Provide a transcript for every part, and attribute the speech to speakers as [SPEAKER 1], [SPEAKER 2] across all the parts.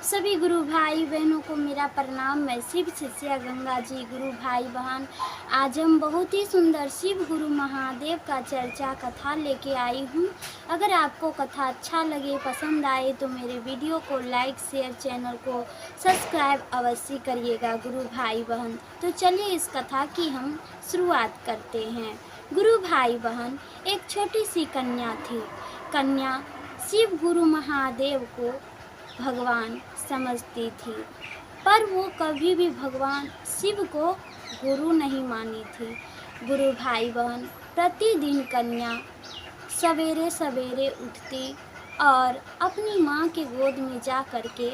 [SPEAKER 1] सभी गुरु भाई बहनों को मेरा प्रणाम। मैं शिव शिष्या गंगा जी। गुरु भाई बहन, आज हम बहुत ही सुंदर शिव गुरु महादेव का चर्चा कथा लेके आई हूँ। अगर आपको कथा अच्छा लगे, पसंद आए तो मेरे वीडियो को लाइक शेयर, चैनल को सब्सक्राइब अवश्य करिएगा गुरु भाई बहन। तो चलिए इस कथा की हम शुरुआत करते हैं। गुरु भाई बहन, एक छोटी सी कन्या थी। कन्या शिव गुरु महादेव को भगवान समझती थी, पर वो कभी भी भगवान शिव को गुरु नहीं मानी थी। गुरु भाई बहन, प्रतिदिन कन्या सवेरे सवेरे उठती और अपनी माँ के गोद में जा कर के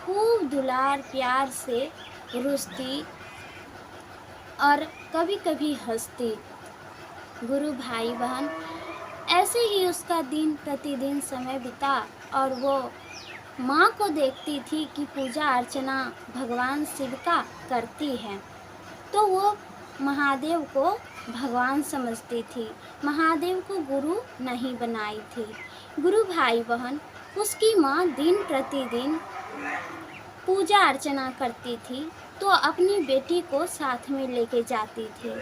[SPEAKER 1] खूब दुलार प्यार से रुसती और कभी कभी हंसती। गुरु भाई बहन, ऐसे ही उसका दिन प्रतिदिन समय बिता और वो माँ को देखती थी कि पूजा अर्चना भगवान शिव का करती है, तो वो महादेव को भगवान समझती थी, महादेव को गुरु नहीं बनाई थी। गुरु भाई बहन, उसकी माँ दिन प्रतिदिन पूजा अर्चना करती थी तो अपनी बेटी को साथ में लेके जाती थी।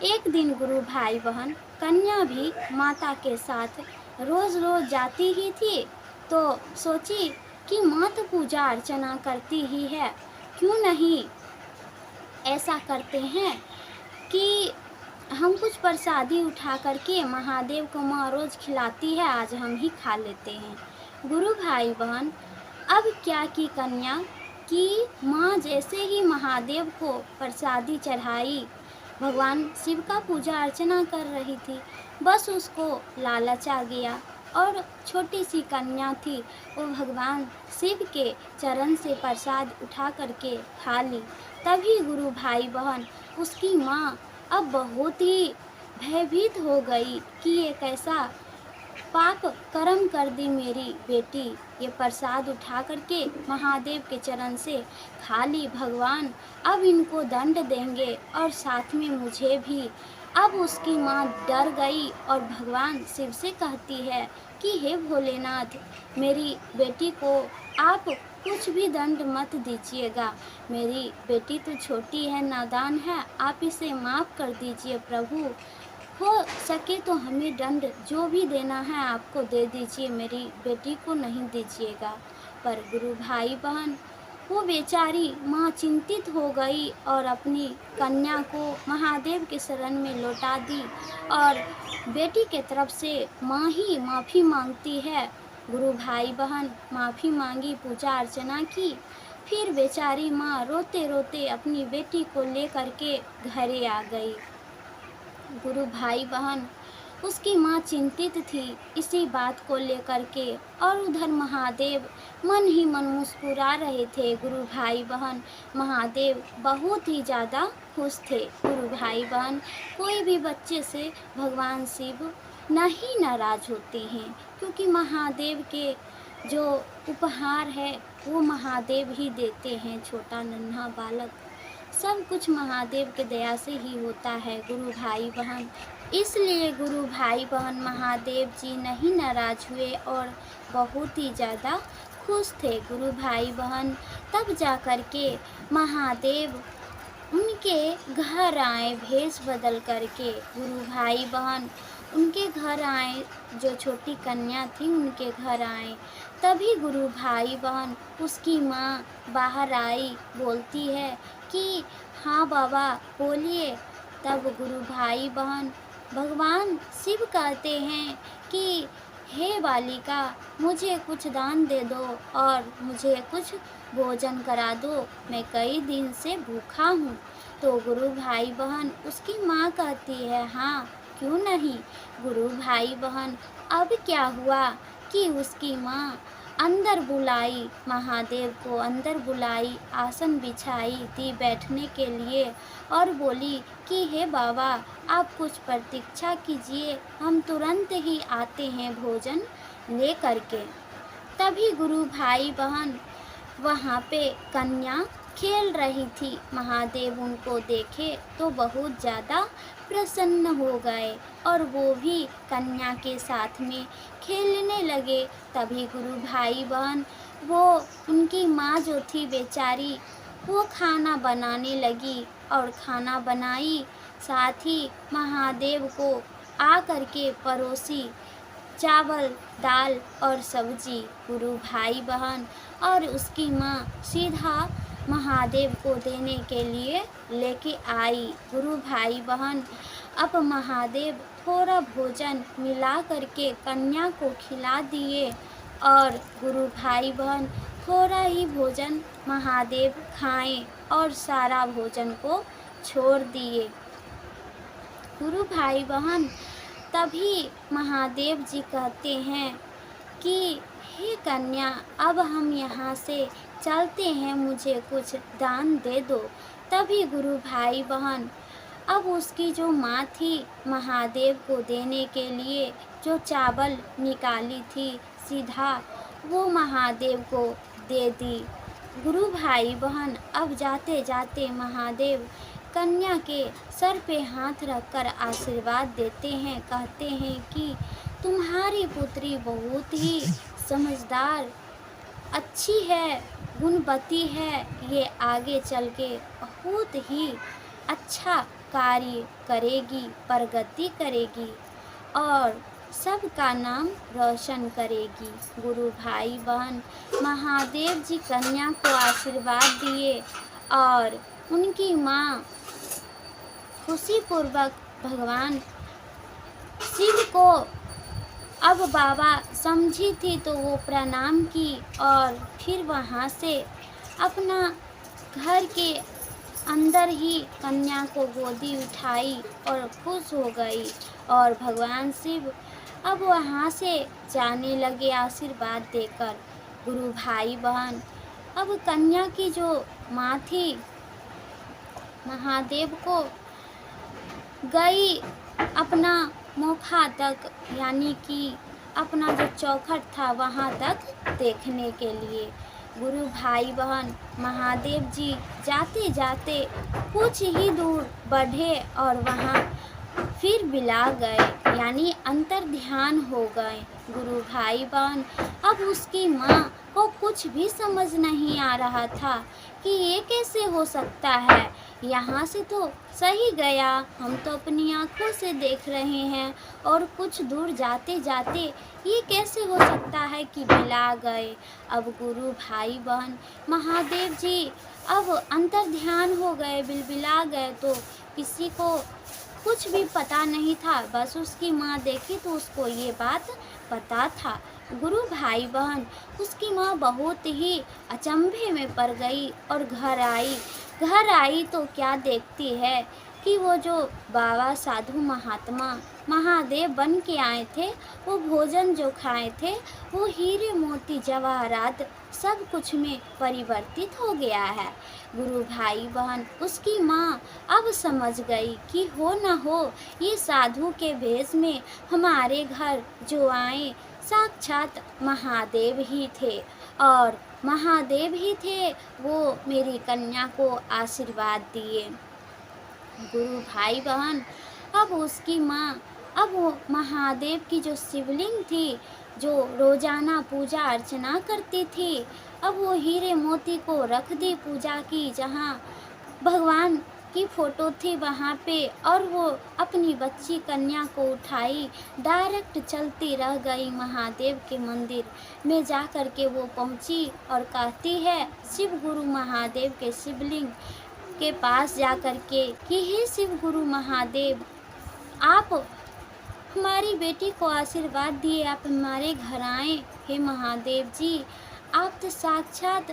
[SPEAKER 1] एक दिन गुरु भाई बहन, कन्या भी माता के साथ रोज रोज जाती ही थी, तो सोची कि माँ तो पूजा अर्चना करती ही है, क्यों नहीं ऐसा करते हैं कि हम कुछ प्रसादी उठा करके महादेव को माँ रोज खिलाती है, आज हम ही खा लेते हैं। गुरु भाई बहन, अब क्या की कन्या कि माँ जैसे ही महादेव को प्रसादी चढ़ाई, भगवान शिव का पूजा अर्चना कर रही थी, बस उसको लालच आ गया और छोटी सी कन्या थी, वो भगवान शिव के चरण से प्रसाद उठा करके खा ली। तभी गुरु भाई बहन, उसकी माँ अब बहुत ही भयभीत हो गई कि ये कैसा पाप कर्म कर दी मेरी बेटी, ये प्रसाद उठा करके महादेव के चरण से खा ली, भगवान अब इनको दंड देंगे और साथ में मुझे भी। अब उसकी माँ डर गई और भगवान शिव से कहती है कि हे भोलेनाथ, मेरी बेटी को आप कुछ भी दंड मत दीजिएगा, मेरी बेटी तो छोटी है, नादान है, आप इसे माफ़ कर दीजिए प्रभु, हो सके तो हमें दंड जो भी देना है आपको दे दीजिए, मेरी बेटी को नहीं दीजिएगा। पर गुरु भाई बहन, वो बेचारी माँ चिंतित हो गई और अपनी कन्या को महादेव के शरण में लौटा दी और बेटी के तरफ से माँ ही माफ़ी मांगती है। गुरु भाई बहन माफ़ी मांगी, पूजा अर्चना की, फिर बेचारी माँ रोते रोते अपनी बेटी को लेकर के घरे आ गई। गुरु भाई बहन, उसकी माँ चिंतित थी इसी बात को लेकर के और उधर महादेव मन ही मन मुस्कुरा रहे थे। गुरु भाई बहन, महादेव बहुत ही ज़्यादा खुश थे। गुरु भाई बहन, कोई भी बच्चे से भगवान शिव नहीं नाराज होते हैं, क्योंकि महादेव के जो उपहार है वो महादेव ही देते हैं। छोटा नन्हा बालक, सब कुछ महादेव के दया से ही होता है गुरु भाई बहन। इसलिए गुरु भाई बहन, महादेव जी नहीं नाराज हुए और बहुत ही ज़्यादा खुश थे। गुरु भाई बहन, तब जा कर के महादेव उनके घर आए भेष बदल करके। गुरु भाई बहन उनके घर आए, जो छोटी कन्या थी उनके घर आए। तभी गुरु भाई बहन, उसकी माँ बाहर आई, बोलती है कि हाँ बाबा बोलिए। तब गुरु भाई बहन, भगवान शिव कहते हैं कि हे बालिका, मुझे कुछ दान दे दो और मुझे कुछ भोजन करा दो, मैं कई दिन से भूखा हूँ। तो गुरु भाई बहन, उसकी माँ कहती है हाँ क्यों नहीं। गुरु भाई बहन, अब क्या हुआ कि उसकी माँ अंदर बुलाई, महादेव को अंदर बुलाई, आसन बिछाई दी बैठने के लिए और बोली कि हे बाबा, आप कुछ प्रतीक्षा कीजिए, हम तुरंत ही आते हैं भोजन ले करके। तभी गुरु भाई बहन, वहाँ पे कन्या खेल रही थी, महादेव उनको देखे तो बहुत ज़्यादा प्रसन्न हो गए और वो भी कन्या के साथ में खेलने लगे। तभी गुरु भाई बहन, वो उनकी माँ जो थी बेचारी, वो खाना बनाने लगी और खाना बनाई, साथ ही महादेव को आ कर के परोसी चावल, दाल और सब्जी। गुरु भाई बहन और उसकी माँ सीधा महादेव को देने के लिए लेके आई। गुरु भाई बहन अब महादेव थोड़ा भोजन मिला करके कन्या को खिला दिए और गुरु भाई बहन थोड़ा ही भोजन महादेव खाएं और सारा भोजन को छोड़ दिए। गुरु भाई बहन तभी महादेव जी कहते हैं कि हे कन्या, अब हम यहाँ से चलते हैं, मुझे कुछ दान दे दो। तभी गुरु भाई बहन अब उसकी जो माँ थी महादेव को देने के लिए जो चावल निकाली थी, सीधा वो महादेव को दे दी। गुरु भाई बहन अब जाते जाते महादेव कन्या के सर पे हाथ रखकर आशीर्वाद देते हैं, कहते हैं कि तुम्हारी पुत्री बहुत ही समझदार, अच्छी है, गुणवती है, ये आगे चल के बहुत ही अच्छा कार्य करेगी, प्रगति करेगी और सबका नाम रोशन करेगी। गुरु भाई बहन महादेव जी कन्या को आशीर्वाद दिए और उनकी माँ खुशीपूर्वक भगवान शिव को अब बाबा समझी थी तो वो प्रणाम की और फिर वहाँ से अपना घर के अंदर ही कन्या को गोदी उठाई और खुश हो गई और भगवान शिव अब वहाँ से जाने लगे आशीर्वाद देकर। गुरु भाई बहन अब कन्या की जो माँ थी महादेव को गई अपना मुखा तक, यानी कि अपना जो चौखट था वहाँ तक देखने के लिए। गुरु भाई बहन महादेव जी जाते जाते कुछ ही दूर बढ़े और वहाँ फिर बिला गए, यानी अंतर ध्यान हो गए। गुरु भाई बहन अब उसकी माँ को कुछ भी समझ नहीं आ रहा था कि ये कैसे हो सकता है, यहाँ से तो सही गया, हम तो अपनी आँखों से देख रहे हैं और कुछ दूर जाते जाते ये कैसे हो सकता है कि बिला गए। अब गुरु भाई बहन महादेव जी अब अंतर ध्यान हो गए, बिलबिला गए, तो किसी को कुछ भी पता नहीं था, बस उसकी माँ देखी तो उसको ये बात पता था। गुरु भाई बहन उसकी माँ बहुत ही अचंभे में पड़ गई और घर आई तो क्या देखती है कि वो जो बाबा साधु महात्मा महादेव बन के आए थे, वो भोजन जो खाए थे वो हीरे मोती जवाहरात सब कुछ में परिवर्तित हो गया है। गुरु भाई बहन उसकी माँ अब समझ गई कि हो न हो ये साधु के भेष में हमारे घर जो आए साक्षात महादेव ही थे और महादेव ही थे वो मेरी कन्या को आशीर्वाद दिए। गुरु भाई बहन अब उसकी माँ अब वो महादेव की जो शिवलिंग थी जो रोजाना पूजा अर्चना करती थी, अब वो हीरे मोती को रख दी पूजा की जहाँ भगवान की फोटो थी वहाँ पे, और वो अपनी बच्ची कन्या को उठाई डायरेक्ट चलती रह गई महादेव के मंदिर में जा कर के वो पहुँची और कहती है शिव गुरु महादेव के शिवलिंग के पास जा कर के कि हे शिव गुरु महादेव, आप हमारी बेटी को आशीर्वाद दिए, आप हमारे घर आए। हे महादेव जी, आप तो साक्षात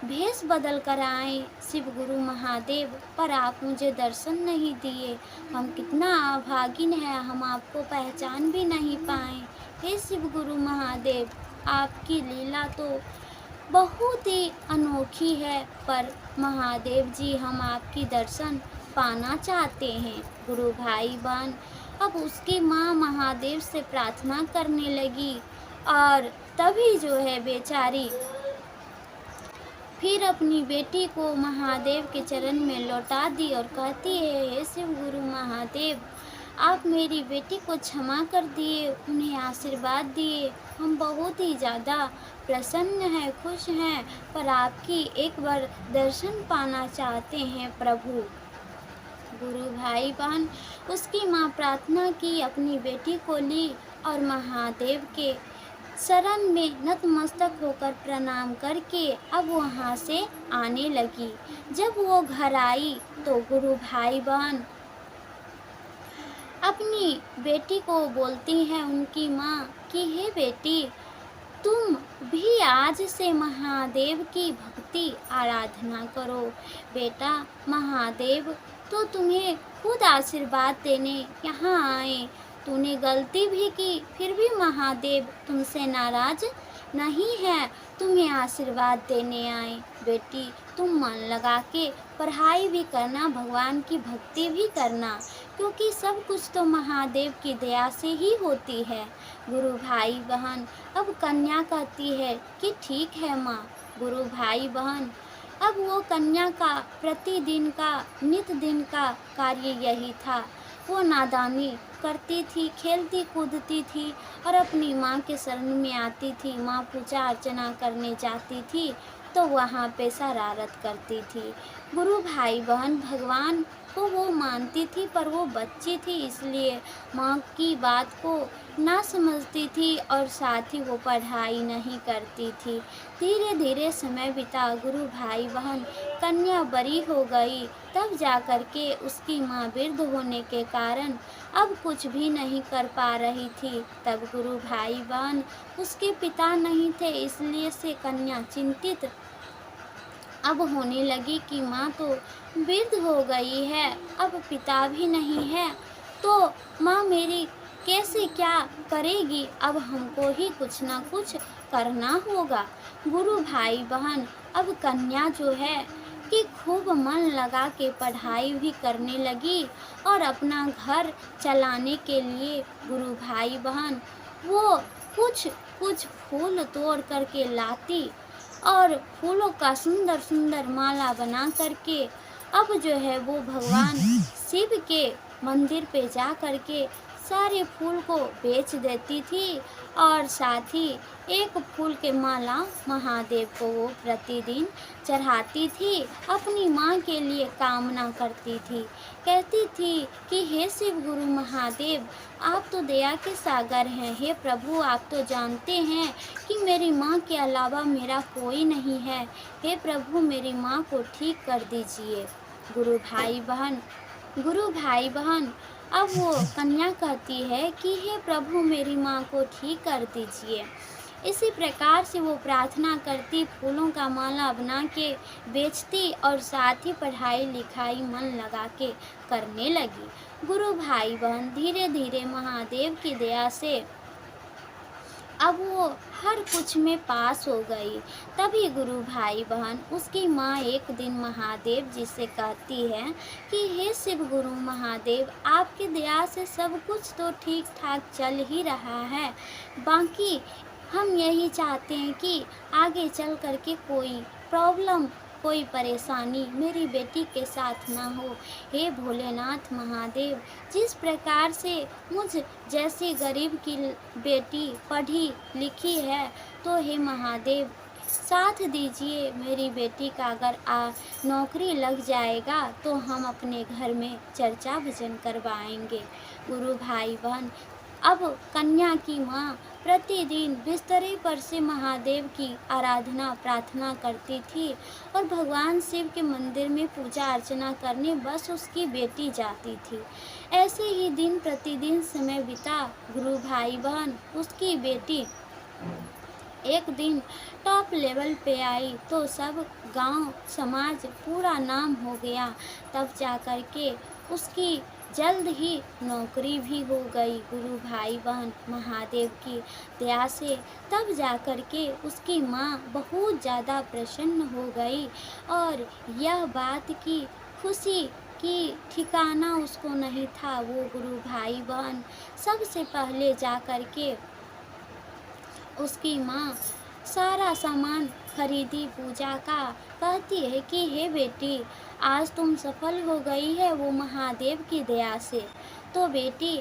[SPEAKER 1] भेष बदल कर आए शिव गुरु महादेव, पर आप मुझे दर्शन नहीं दिए। हम कितना अभागिन हैं, हम आपको पहचान भी नहीं पाए। हे शिव गुरु महादेव, आपकी लीला तो बहुत ही अनोखी है, पर महादेव जी हम आपकी दर्शन पाना चाहते हैं। गुरु भाई बहन अब उसकी माँ महादेव से प्रार्थना करने लगी और तभी जो है बेचारी फिर अपनी बेटी को महादेव के चरण में लौटा दी और कहती है हे शिव गुरु महादेव, आप मेरी बेटी को क्षमा कर दिए, उन्हें आशीर्वाद दिए। हम बहुत ही ज़्यादा प्रसन्न हैं, खुश हैं, पर आपकी एक बार दर्शन पाना चाहते हैं प्रभु। गुरु भाई बहन, उसकी माँ प्रार्थना की, अपनी बेटी को ली और महादेव के शरण में नतमस्तक होकर प्रणाम करके अब वहाँ से आने लगी। जब वो घर आई तो गुरु भाई बहन अपनी बेटी को बोलती हैं उनकी माँ कि हे बेटी, तुम भी आज से महादेव की भक्ति आराधना करो। बेटा, महादेव तो तुम्हें खुद आशीर्वाद देने यहाँ आए। तूने गलती भी की, फिर भी महादेव तुमसे नाराज नहीं है, तुम्हें आशीर्वाद देने आए। बेटी, तुम मन लगा के पढ़ाई भी करना, भगवान की भक्ति भी करना, क्योंकि सब कुछ तो महादेव की दया से ही होती है। गुरु भाई बहन, अब कन्या कहती है कि ठीक है माँ। गुरु भाई बहन, अब वो कन्या का प्रतिदिन का नित दिन का कार्य यही था। वो नादानी करती थी, खेलती कूदती थी और अपनी माँ के शरण में आती थी। माँ पूजा अर्चना करने जाती थी तो वहाँ पे शरारत करती थी। गुरु भाई बहन, भगवान को वो मानती थी, पर वो बच्ची थी, इसलिए माँ की बात को ना समझती थी और साथ ही वो पढ़ाई नहीं करती थी। धीरे धीरे समय बीता, गुरु भाई बहन, कन्या बड़ी हो गई। तब जा कर के उसकी माँ वृद्ध होने के कारण अब कुछ भी नहीं कर पा रही थी। तब गुरु भाई बहन, उसके पिता नहीं थे, इसलिए से कन्या चिंतित अब होने लगी कि माँ तो वृद्ध हो गई है, अब पिता भी नहीं है, तो माँ मेरी कैसे क्या करेगी। अब हमको ही कुछ ना कुछ करना होगा। गुरु भाई बहन, अब कन्या जो है कि खूब मन लगा के पढ़ाई भी करने लगी और अपना घर चलाने के लिए गुरु भाई बहन वो कुछ कुछ फूल तोड़ करके लाती और फूलों का सुंदर सुंदर माला बना करके अब जो है वो भगवान शिव के मंदिर पे जा करके सारे फूल को बेच देती थी और साथ ही एक फूल के माला महादेव को वो प्रतिदिन चढ़ाती थी। अपनी माँ के लिए कामना करती थी, कहती थी कि हे शिव गुरु महादेव, आप तो दया के सागर हैं। हे प्रभु, आप तो जानते हैं कि मेरी माँ के अलावा मेरा कोई नहीं है। हे प्रभु, मेरी माँ को ठीक कर दीजिए। गुरु भाई बहन, अब वो कन्या कहती है कि हे प्रभु, मेरी माँ को ठीक कर दीजिए। इसी प्रकार से वो प्रार्थना करती, फूलों का माला बना के बेचती और साथ ही पढ़ाई लिखाई मन लगा के करने लगी। गुरु भाई बहन, धीरे धीरे महादेव की दया से अब वो हर कुछ में पास हो गई। तभी गुरु भाई बहन, उसकी माँ एक दिन महादेव जी से कहती है कि हे शिव गुरु महादेव, आपकी दया से सब कुछ तो ठीक ठाक चल ही रहा है, बाकी हम यही चाहते हैं कि आगे चल कर के कोई प्रॉब्लम, कोई परेशानी मेरी बेटी के साथ ना हो। हे भोलेनाथ महादेव, जिस प्रकार से मुझ जैसी गरीब की बेटी पढ़ी लिखी है, तो हे महादेव साथ दीजिए। मेरी बेटी का अगर नौकरी लग जाएगा तो हम अपने घर में चर्चा भजन करवाएंगे। गुरु भाई बहन, अब कन्या की माँ प्रतिदिन बिस्तरे पर से महादेव की आराधना प्रार्थना करती थी और भगवान शिव के मंदिर में पूजा अर्चना करने बस उसकी बेटी जाती थी। ऐसे ही दिन प्रतिदिन समय बीता। गुरु भाई बहन, उसकी बेटी एक दिन टॉप लेवल पे आई तो सब गांव समाज पूरा नाम हो गया। तब जा कर के उसकी जल्द ही नौकरी भी हो गई। गुरु भाई बहन, महादेव की दया से तब जा कर के उसकी माँ बहुत ज़्यादा प्रसन्न हो गई और यह बात की खुशी की ठिकाना उसको नहीं था। वो गुरु भाई बहन सबसे पहले जा कर के उसकी माँ सारा सामान खरीदी पूजा का, कहती है कि हे बेटी, आज तुम सफल हो गई है वो महादेव की दया से। तो बेटी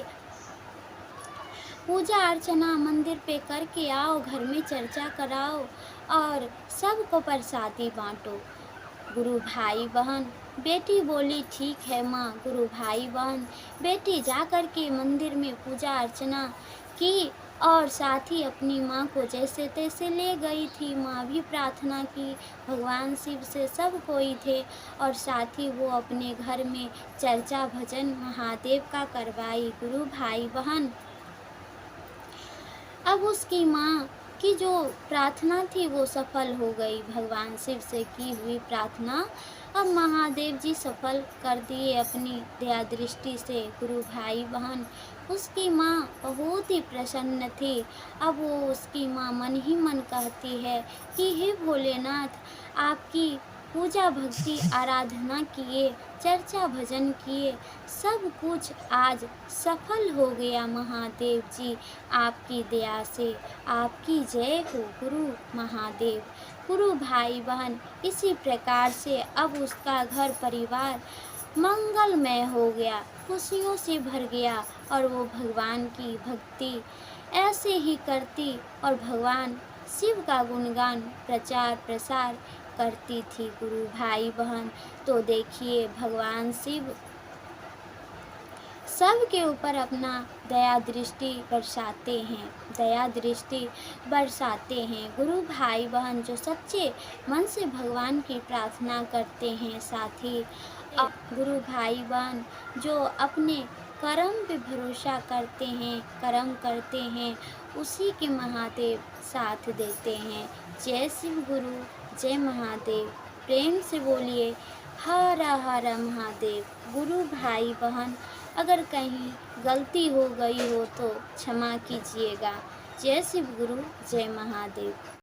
[SPEAKER 1] पूजा अर्चना मंदिर पे करके आओ, घर में चर्चा कराओ और सबको प्रसादी बांटो। गुरु भाई बहन, बेटी बोली ठीक है माँ। गुरु भाई बहन, बेटी जा कर के मंदिर में पूजा अर्चना की और साथ ही अपनी माँ को जैसे तैसे ले गई थी। माँ भी प्रार्थना की भगवान शिव से, सब कोई थे और साथ ही वो अपने घर में चर्चा भजन महादेव का करवाई। गुरु भाई बहन, अब उसकी माँ की जो प्रार्थना थी वो सफल हो गई। भगवान शिव से की हुई प्रार्थना अब महादेव जी सफल कर दिए अपनी दया दृष्टि से। गुरु भाई बहन, उसकी माँ बहुत ही प्रसन्न थी। अब वो उसकी माँ मन ही मन कहती है कि हे भोलेनाथ, आपकी पूजा भक्ति आराधना किए, चर्चा भजन किए, सब कुछ आज सफल हो गया महादेव जी, आपकी दया से। आपकी जय हो गुरु महादेव। गुरु भाई बहन, इसी प्रकार से अब उसका घर परिवार मंगलमय हो गया, खुशियों से भर गया और वो भगवान की भक्ति ऐसे ही करती और भगवान शिव का गुणगान प्रचार प्रसार करती थी। गुरु भाई बहन, तो देखिए भगवान शिव सबके ऊपर अपना दया दृष्टि बरसाते हैं, दया दृष्टि बरसाते हैं। गुरु भाई बहन जो सच्चे मन से भगवान की प्रार्थना करते हैं, साथ ही गुरु भाई बहन जो अपने कर्म पे भरोसा करते हैं, कर्म करते हैं, उसी के महादेव साथ देते हैं। जय शिव गुरु, जय महादेव। प्रेम से बोलिए हर हर महादेव। गुरु भाई बहन, अगर कहीं गलती हो गई हो तो क्षमा कीजिएगा। जय शिव गुरु, जय महादेव।